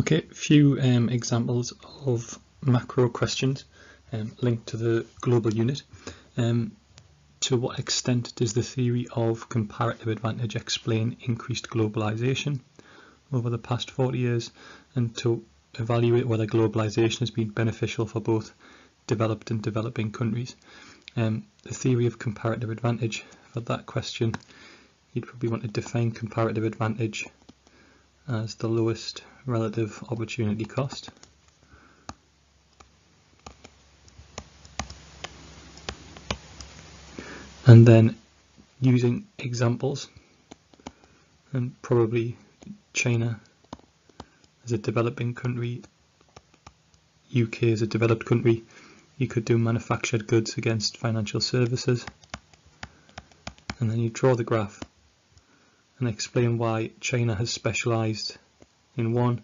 Okay, a few examples of macro questions linked to the global unit. To what extent does the theory of comparative advantage explain increased globalization over the past 40 years, and to evaluate whether globalization has been beneficial for both developed and developing countries? The theory of comparative advantage, for that question you'd probably want to define comparative advantage as the lowest relative opportunity cost. And then using examples, and probably China as a developing country, UK as a developed country, you could do manufactured goods against financial services, and then you draw the graph and explain why China has specialised in one,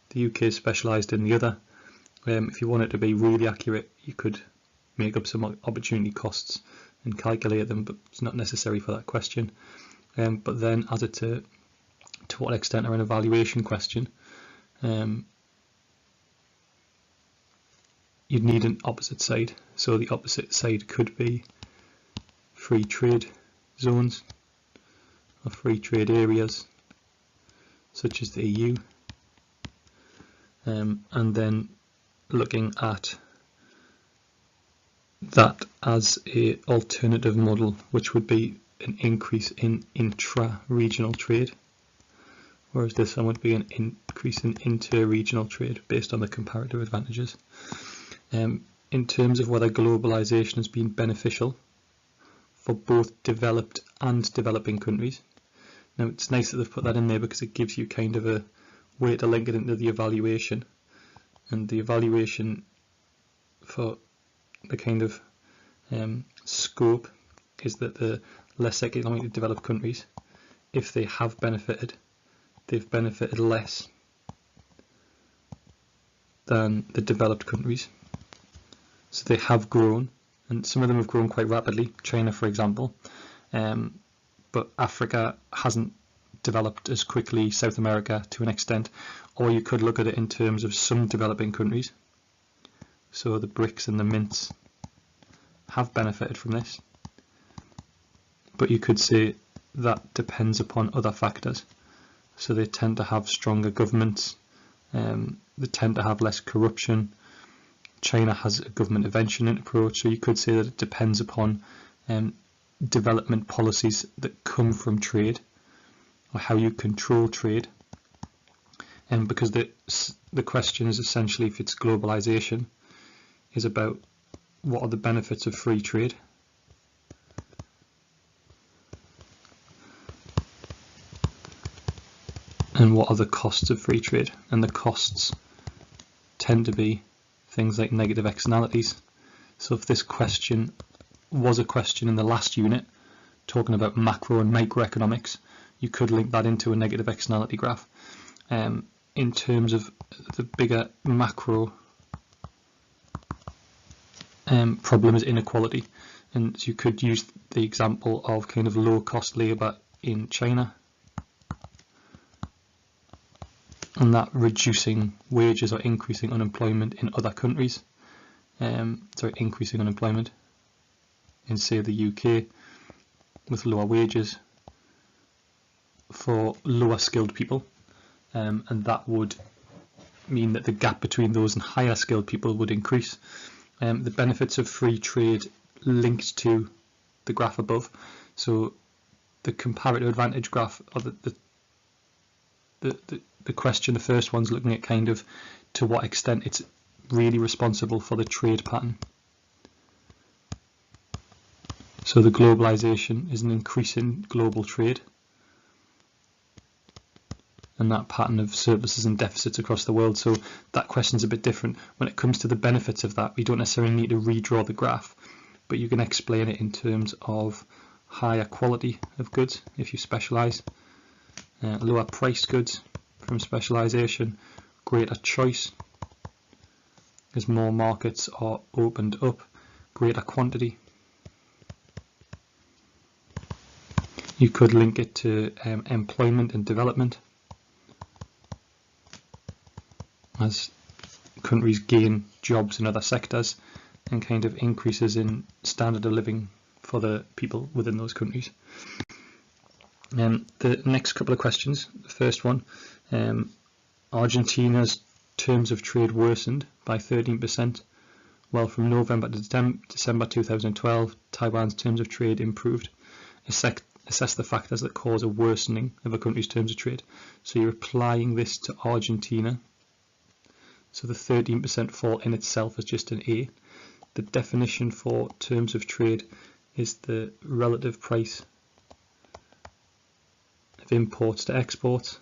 the UK is specialised in the other. If you want it to be really accurate, you could make up some opportunity costs and calculate them, but it's not necessary for that question. But then as it to what extent are an evaluation question, you'd need an opposite side. So the opposite side could be free trade zones or free trade areas such as the EU, and then looking at that as an alternative model, which would be an increase in intra-regional trade, whereas this one would be an increase in inter-regional trade based on the comparative advantages. In terms of whether globalization has been beneficial for both developed and developing countries. Now it's nice that they've put that in there because it gives you kind of a way to link it into the evaluation, and the evaluation for the kind of scope is that the less economically developed countries, if they have benefited, they've benefited less than the developed countries. So they have grown, and some of them have grown quite rapidly, China for example, but Africa hasn't developed as quickly, South America to an extent, or you could look at it in terms of some developing countries. So the BRICS and the mints have benefited from this, but you could say that depends upon other factors. So they tend to have stronger governments, they tend to have less corruption. China has a government intervention approach, so you could say that it depends upon development policies that come from trade, or how you control trade. And because the question is essentially, if it's globalization, is about what are the benefits of free trade, and what are the costs of free trade. And the costs tend to be things like negative externalities. So if this question was a question in the last unit talking about macro and microeconomics, you could link that into a negative externality graph. In terms of the bigger macro problem is inequality, and you could use the example of kind of low cost labour in China, and that reducing wages or increasing unemployment in other countries. Increasing unemployment in, say, the UK, with lower wages for lower skilled people, and that would mean that the gap between those and higher skilled people would increase. The benefits of free trade linked to the graph above. So the comparative advantage graph, or the question, the first one's looking at kind of to what extent it's really responsible for the trade pattern. So the globalization is an increase in global trade, and that pattern of surpluses and deficits across the world. So that question's a bit different. When it comes to the benefits of that, we don't necessarily need to redraw the graph, but you can explain it in terms of higher quality of goods if you specialise, lower priced goods from specialisation, greater choice as more markets are opened up, greater quantity. You could link it to employment and development. as countries gain jobs in other sectors and kind of increases in standard of living for the people within those countries. The next couple of questions. The first one, Argentina's terms of trade worsened by 13%, while from November to December 2012, Taiwan's terms of trade improved. Assess the factors that cause a worsening of a country's terms of trade. So you're applying this to Argentina. So the 13% fall in itself is just an A. The definition for terms of trade is the relative price of imports to exports.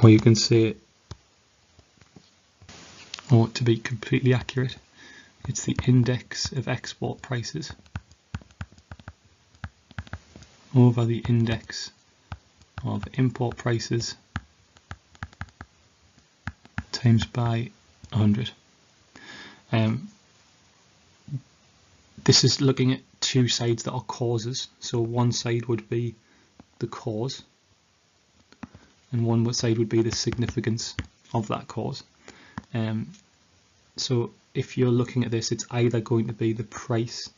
Or you can say, or to be completely accurate, it's the index of export prices over the index of import prices times by 100. This is looking at two sides that are causes. So one side would be the cause, and one side would be the significance of that cause. So if you're looking at this, it's either going to be the price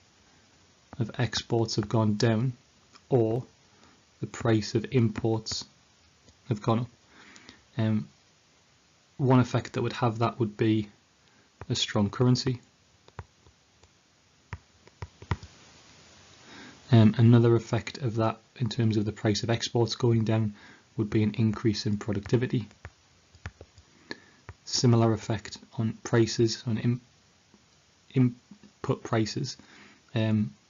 of exports have gone down, or the price of imports have gone up. One effect that would have that would be a strong currency. Another effect of that in terms of the price of exports going down would be an increase in productivity. Similar effect on prices, on input prices,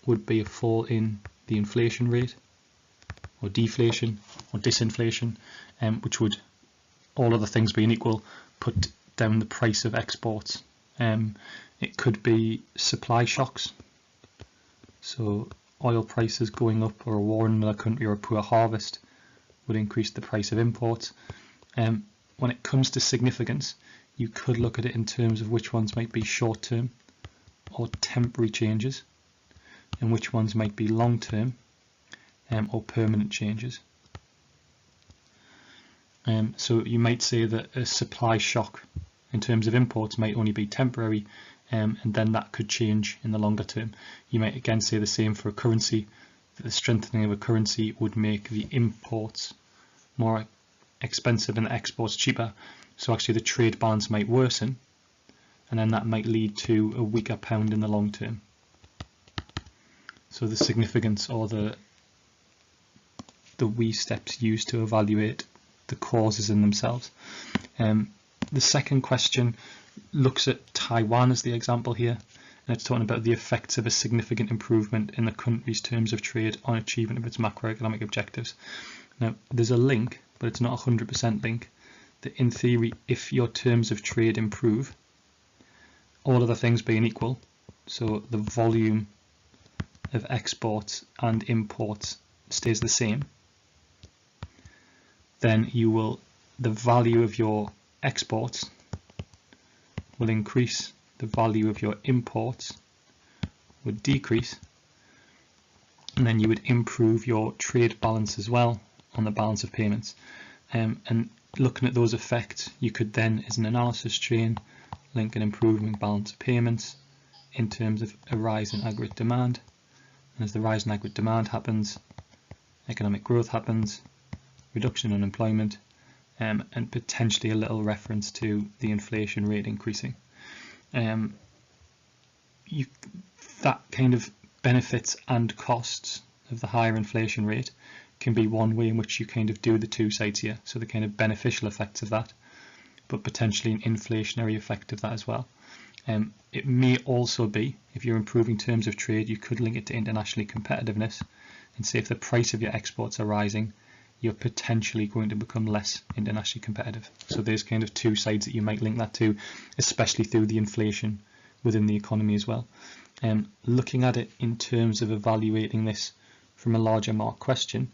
would be a fall in the inflation rate, or deflation, or disinflation, which would, all other things being equal, put down the price of exports. It could be supply shocks, so oil prices going up, or a war in another country, or a poor harvest would increase the price of imports. When it comes to significance, you could look at it in terms of which ones might be short-term or temporary changes, and which ones might be long-term or permanent changes. So you might say that a supply shock in terms of imports might only be temporary, and then that could change in the longer term. You might again say the same for a currency, that the strengthening of a currency would make the imports more expensive and the exports cheaper. So actually the trade balance might worsen, and then that might lead to a weaker pound in the long term. So the significance, or the wee steps used to evaluate the causes in themselves. The second question looks at Taiwan as the example here, and it's talking about the effects of a significant improvement in the country's terms of trade on achievement of its macroeconomic objectives. Now there's a link, but it's not a 100% link, that in theory, if your terms of trade improve, all other things being equal, so the volume of exports and imports stays the same, then the value of your exports will increase, the value of your imports would decrease, and then you would improve your trade balance as well on the balance of payments. And looking at those effects, you could then, as an analysis chain, link an improving balance of payments in terms of a rise in aggregate demand. And as the rise in aggregate demand happens, economic growth happens, reduction in unemployment, and potentially a little reference to the inflation rate increasing. That kind of benefits and costs of the higher inflation rate can be one way in which you kind of do the two sides here. So the kind of beneficial effects of that, but potentially an inflationary effect of that as well. It may also be, if you're improving terms of trade, you could link it to international competitiveness and say if the price of your exports are rising, you're potentially going to become less internationally competitive. So there's kind of two sides that you might link that to, especially through the inflation within the economy as well. Looking at it in terms of evaluating this from a larger mark question,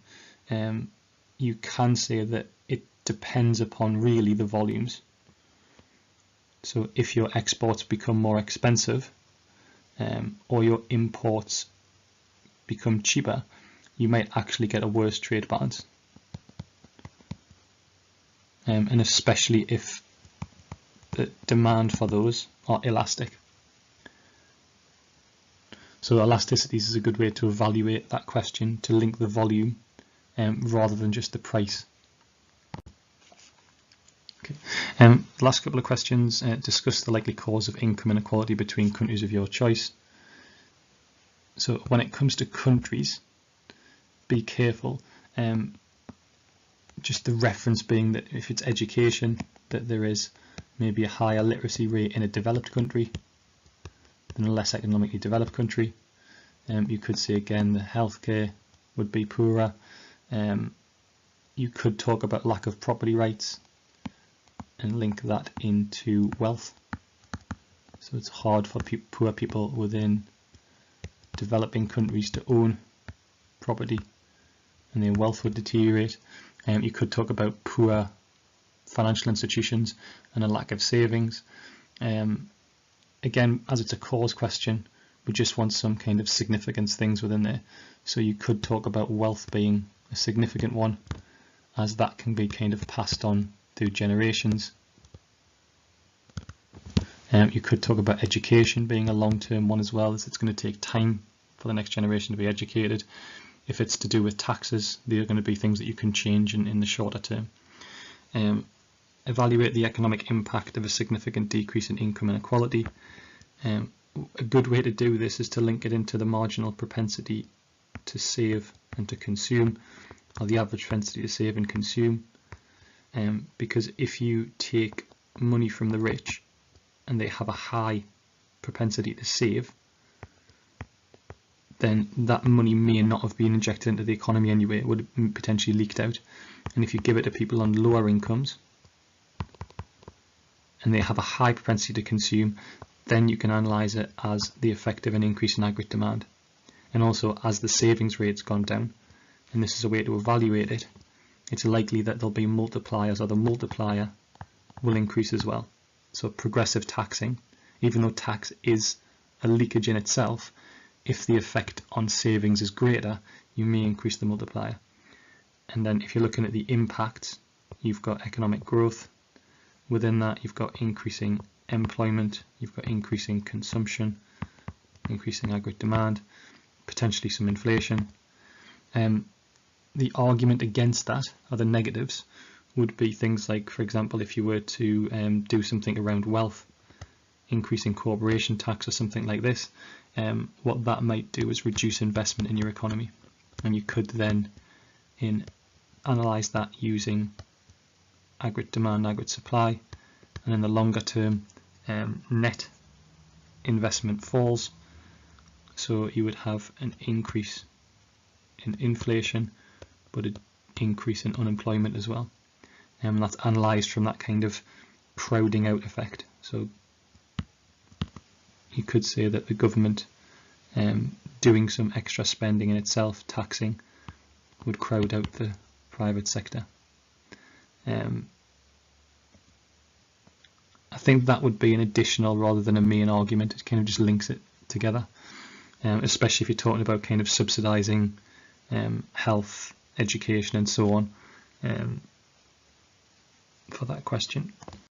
you can say that it depends upon really the volumes. So if your exports become more expensive, or your imports become cheaper, you might actually get a worse trade balance. and especially if the demand for those are elastic. So elasticities is a good way to evaluate that question, to link the volume rather than just the price. Okay. The last couple of questions discuss the likely cause of income inequality between countries of your choice. So when it comes to countries, be careful. Just the reference being that if it's education, that there is maybe a higher literacy rate in a developed country than a less economically developed country. You could say again the healthcare would be poorer. You could talk about lack of property rights and link that into wealth. So it's hard for poor people within developing countries to own property, and their wealth would deteriorate. You could talk about poor financial institutions and a lack of savings. Again, as it's a cause question, we just want some kind of significance things within there. So you could talk about wealth being a significant one, as that can be kind of passed on through generations. You could talk about education being a long-term one as well, as it's going to take time for the next generation to be educated. If it's to do with taxes, they are going to be things that you can change in the shorter term. Evaluate the economic impact of a significant decrease in income inequality. A good way to do this is to link it into the marginal propensity to save and to consume, or the average propensity to save and consume. Because if you take money from the rich and they have a high propensity to save, then that money may not have been injected into the economy anyway. It would have potentially leaked out. And if you give it to people on lower incomes and they have a high propensity to consume, then you can analyse it as the effect of an increase in aggregate demand. And also, as the savings rate's gone down, and this is a way to evaluate it, it's likely that there'll be multipliers, or the multiplier will increase as well. So progressive taxing, even though tax is a leakage in itself, if the effect on savings is greater, you may increase the multiplier. And then if you're looking at the impacts, you've got economic growth. Within that, you've got increasing employment, you've got increasing consumption, increasing aggregate demand, potentially some inflation. The argument against that, or the negatives, would be things like, for example, if you were to do something around wealth, increasing corporation tax or something like this, what that might do is reduce investment in your economy. And you could then analyse that using aggregate demand, aggregate supply, and in the longer term, net investment falls, so you would have an increase in inflation but an increase in unemployment as well, and that's analysed from that kind of crowding out effect. So you could say that the government doing some extra spending in itself, taxing, would crowd out the private sector. I think that would be an additional rather than a main argument. It kind of just links it together, especially if you're talking about kind of subsidising health, education and so on for that question.